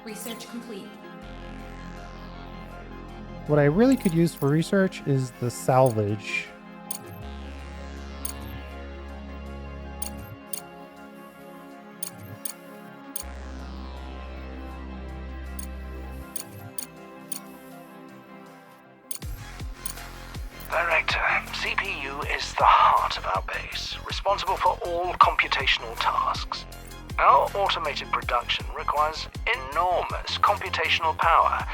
Research complete. What I really could use for research is the salvage. Director, CPU is the heart of our base, responsible for all computational tasks. Our automated production requires enormous computational power.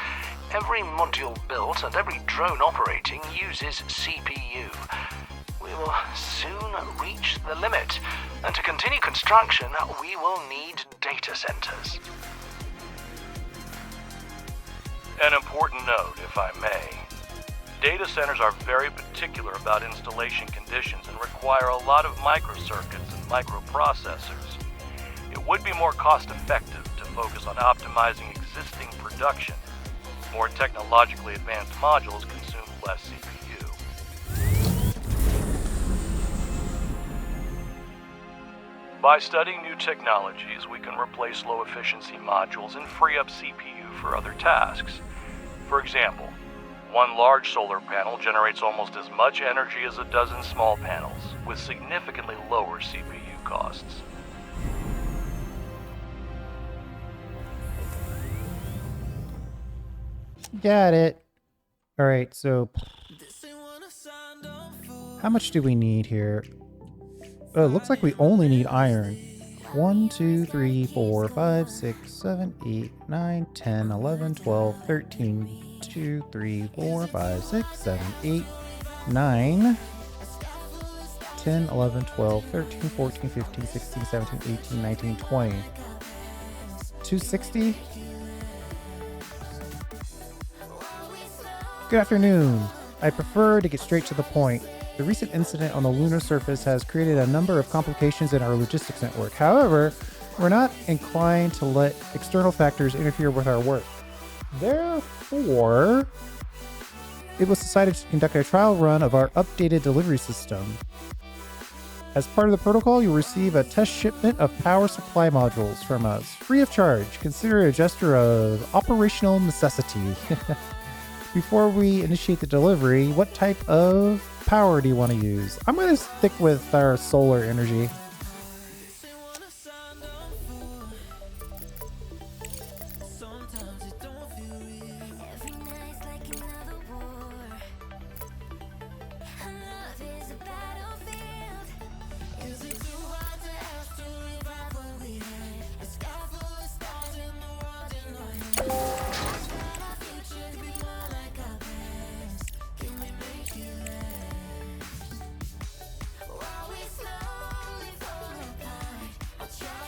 Every module built and every drone operating uses CPU. We will soon reach the limit, and to continue construction, we will need data centers. An important note, if I may. Data centers are very particular about installation conditions and require a lot of microcircuits and microprocessors. It would be more cost-effective to focus on optimizing existing production. More technologically advanced modules consume less CPU. By studying new technologies, we can replace low-efficiency modules and free up CPU for other tasks. For example, one large solar panel generates almost as much energy as a dozen small panels, with significantly lower CPU costs. Got it. All right, so how much do we need here? Oh, it looks like we only need iron. 1, 2, 3, 4, 5, 6, 7, 8, 9, 10, 11, 12, 13, 2, 3, 4, 5, 6, 7, 8, 9, 10, 11, 12, 13, 14, 15, 16, 17, 18, 19, 20. 260? Good afternoon. I prefer to get straight to the point. The recent incident on the lunar surface has created a number of complications in our logistics network. However, we're not inclined to let external factors interfere with our work. Therefore, it was decided to conduct a trial run of our updated delivery system. As part of the protocol, you'll receive a test shipment of power supply modules from us, free of charge. Consider it a gesture of operational necessity. Before we initiate the delivery, what type of power do you want to use? I'm going to stick with our solar energy.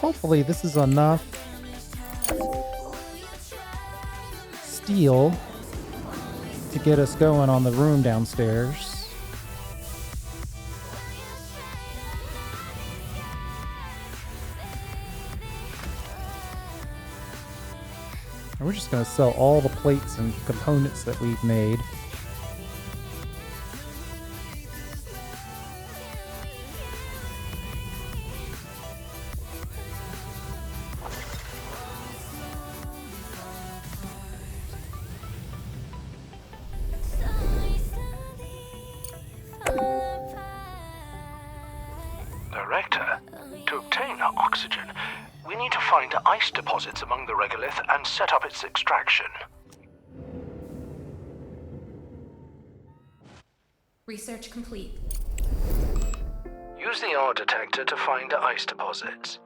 Hopefully this is enough steel to get us going on the room downstairs. And we're just going to sell all the plates and components that we've made. ice deposits among the regolith and set up its extraction. Research complete. Use the Ore Detector to find ice deposits.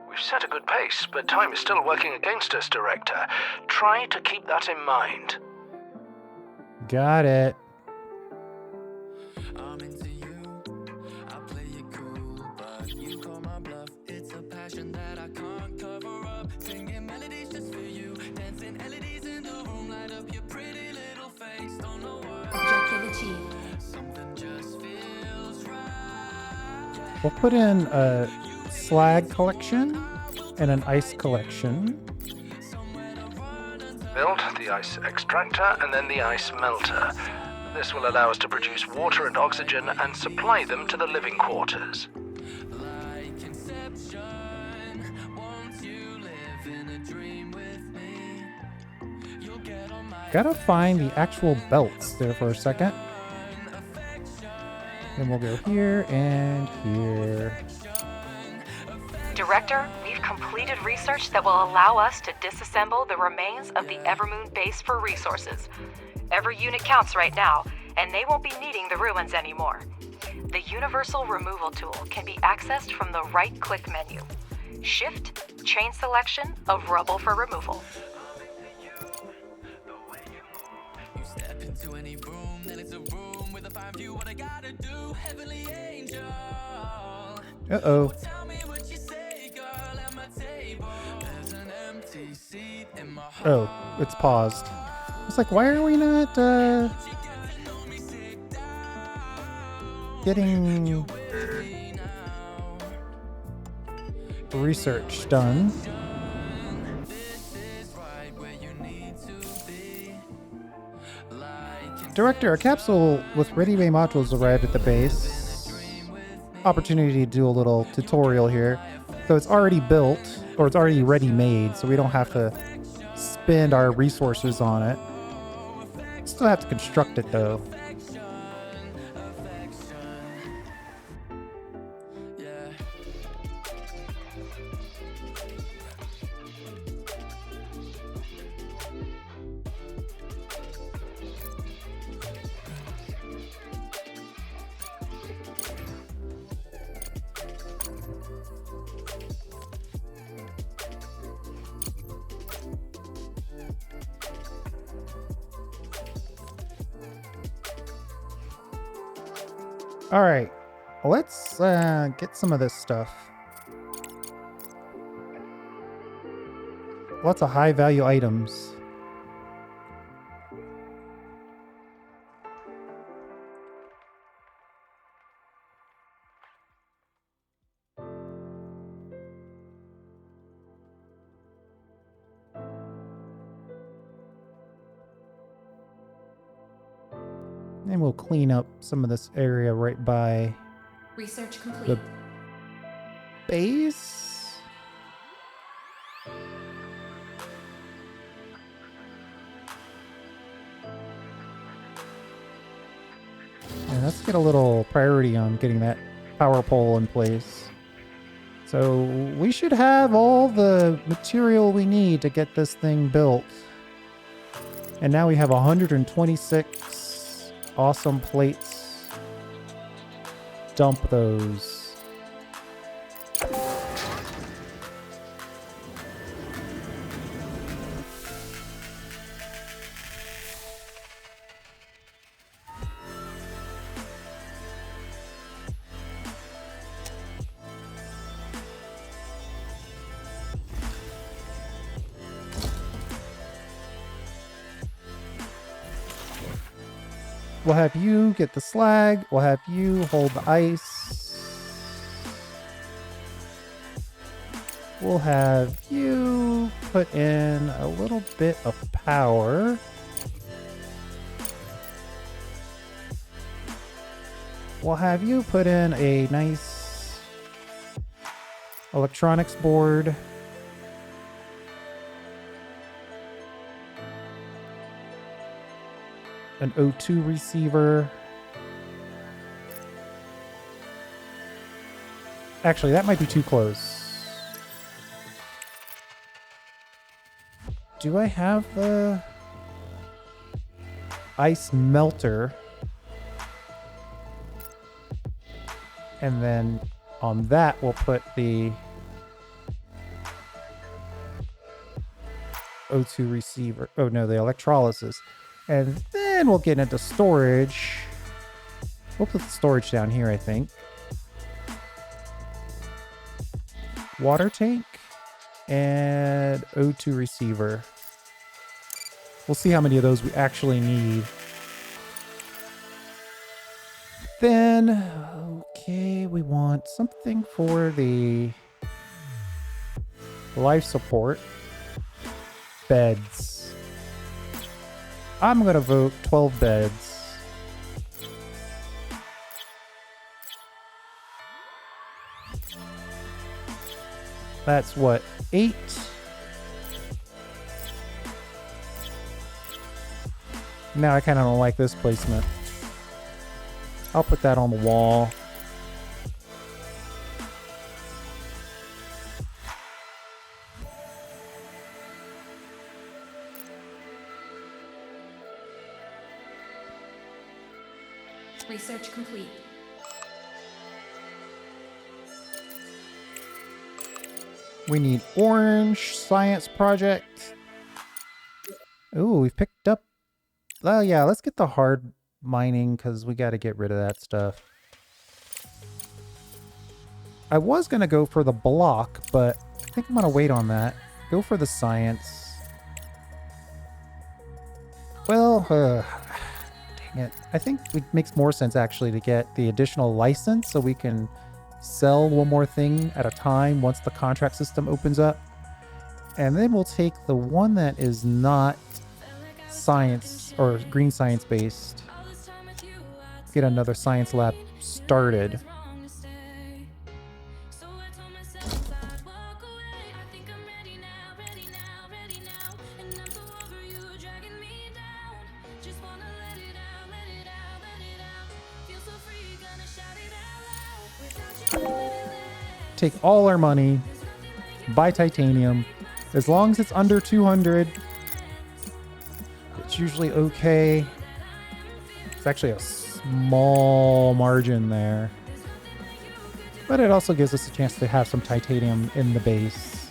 We've set a good pace, but time is still working against us, Director. Try to keep that in mind. Got it. Objective achieved. We'll put in a slag collection and an ice collection. Build the ice extractor and then the ice melter. This will allow us to produce water and oxygen and supply them to the living quarters. Gotta find the actual belts there for a second. Then we'll go here and here. Director, we've completed research that will allow us to disassemble the remains of the Evermoon base for resources. Every unit counts right now, and they won't be needing the ruins anymore. The Universal Removal Tool can be accessed from the right-click menu. Shift, chain selection of rubble for removal. Uh-oh. Oh, it's paused. It's like, why are we not getting research done? Director, a capsule with ready-made modules arrived at the base. Opportunity to do a little tutorial here. So it's already built, or it's already ready-made, so we don't have to spend our resources on it. Still have to construct it though. All right, let's get some of this stuff. Lots of high value items. And we'll clean up some of this area right by Research complete. the base. And let's get a little priority on getting that power pole in place. So we should have all the material we need to get this thing built. And now we have 126 awesome plates. Dump those. We'll have you get the slag. We'll have you hold the ice. We'll have you put in a little bit of power. We'll have you put in a nice electronics board. An O2 receiver. Actually, that might be too close. do I have the ice melter? And then on that, we'll put the O2 receiver. Oh no, the electrolysis. And then we'll get into storage. We'll put the storage down here, I think. Water tank and O2 receiver. We'll see how many of those we actually need. Then, okay, we want something for the life support. Beds. I'm going to vote 12 beds. That's what, 8? Now I kind of don't like this placement. I'll put that on the wall. Research complete. We need orange science project. Ooh, we've picked up. Oh yeah, let's get the hard mining because we got to get rid of that stuff. I was going to go for the block, but I think I'm going to wait on that. Go for the science. Well, dang it. I think it makes more sense actually to get the additional license so we can sell one more thing at a time once the contract system opens up. And then we'll take the one that is not science or green science based. Get another science lab started. Take all our money, buy titanium. As long as it's under 200, it's usually okay. It's actually a small margin there. But it also gives us a chance to have some titanium in the base.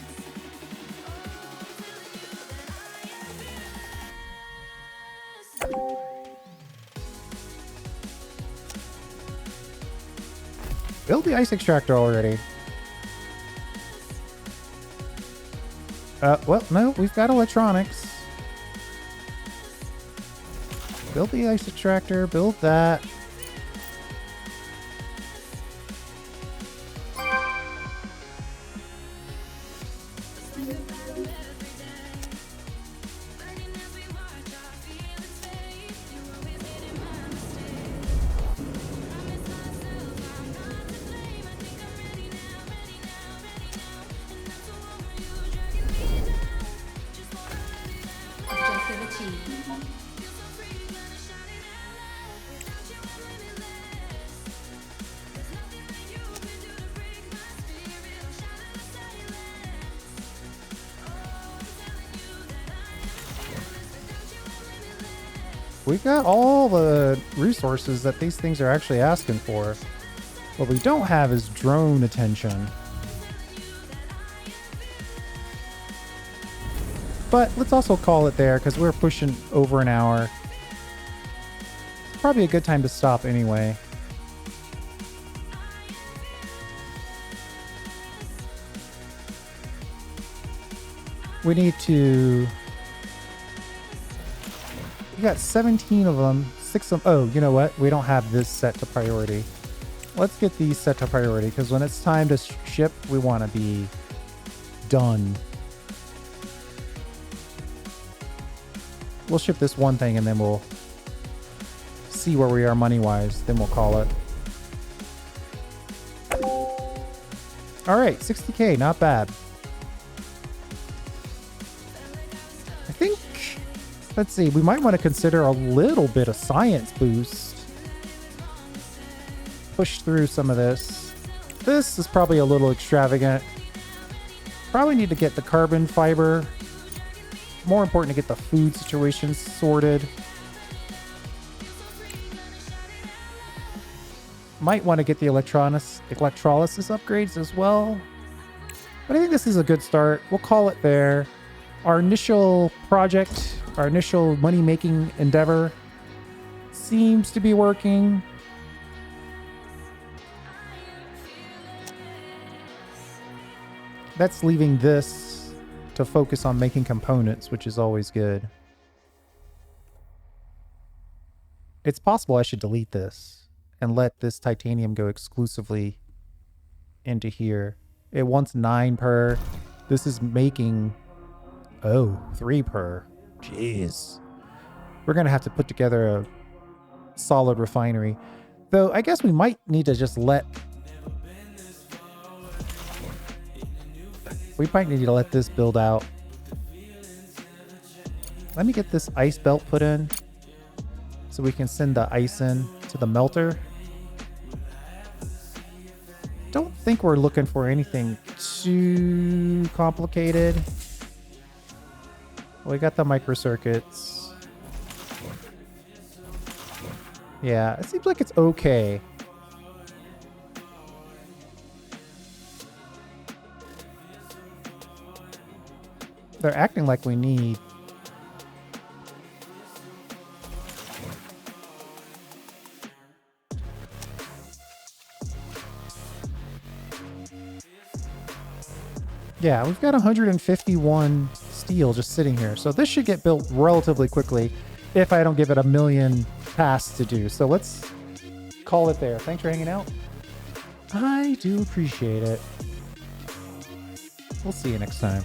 Build the ice extractor already. Well, no, we've got electronics. Build the ice extractor, build that. Objective achieved. We got all the resources that these things are actually asking for. What we don't have is drone attention. But let's also call it there because we're pushing over an hour. It's probably a good time to stop anyway. We need to... We got 17 of them, 6 of them. Oh, you know what? We don't have this set to priority. Let's get these set to priority because when it's time to ship, we want to be done. We'll ship this one thing and then we'll see where we are money-wise. Then we'll call it. All right, 60K, not bad. I think, let's see, we might want to consider a little bit of science boost. Push through some of this. This is probably a little extravagant. Probably need to get the carbon fiber more important to get the food situation sorted. Might want to get the electrolysis upgrades as well. But I think this is a good start. We'll call it there. Our initial project, our initial money-making endeavor seems to be working. That's leaving this to focus on making components, which is always good. It's possible I should delete this and let this titanium go exclusively into here. It wants 9 per. This is making, 3 per. Jeez. We're going to have to put together a solid refinery. Though I guess we might need to just let... We might need to let this build out. Let me get this ice belt put in so we can send the ice in to the melter. Don't think we're looking for anything too complicated. We got the microcircuits. Yeah, it seems like it's okay. They're acting like we need. Yeah, we've got 151 steel just sitting here. So this should get built relatively quickly if I don't give it a million tasks to do. So let's call it there. Thanks for hanging out. I do appreciate it. We'll see you next time.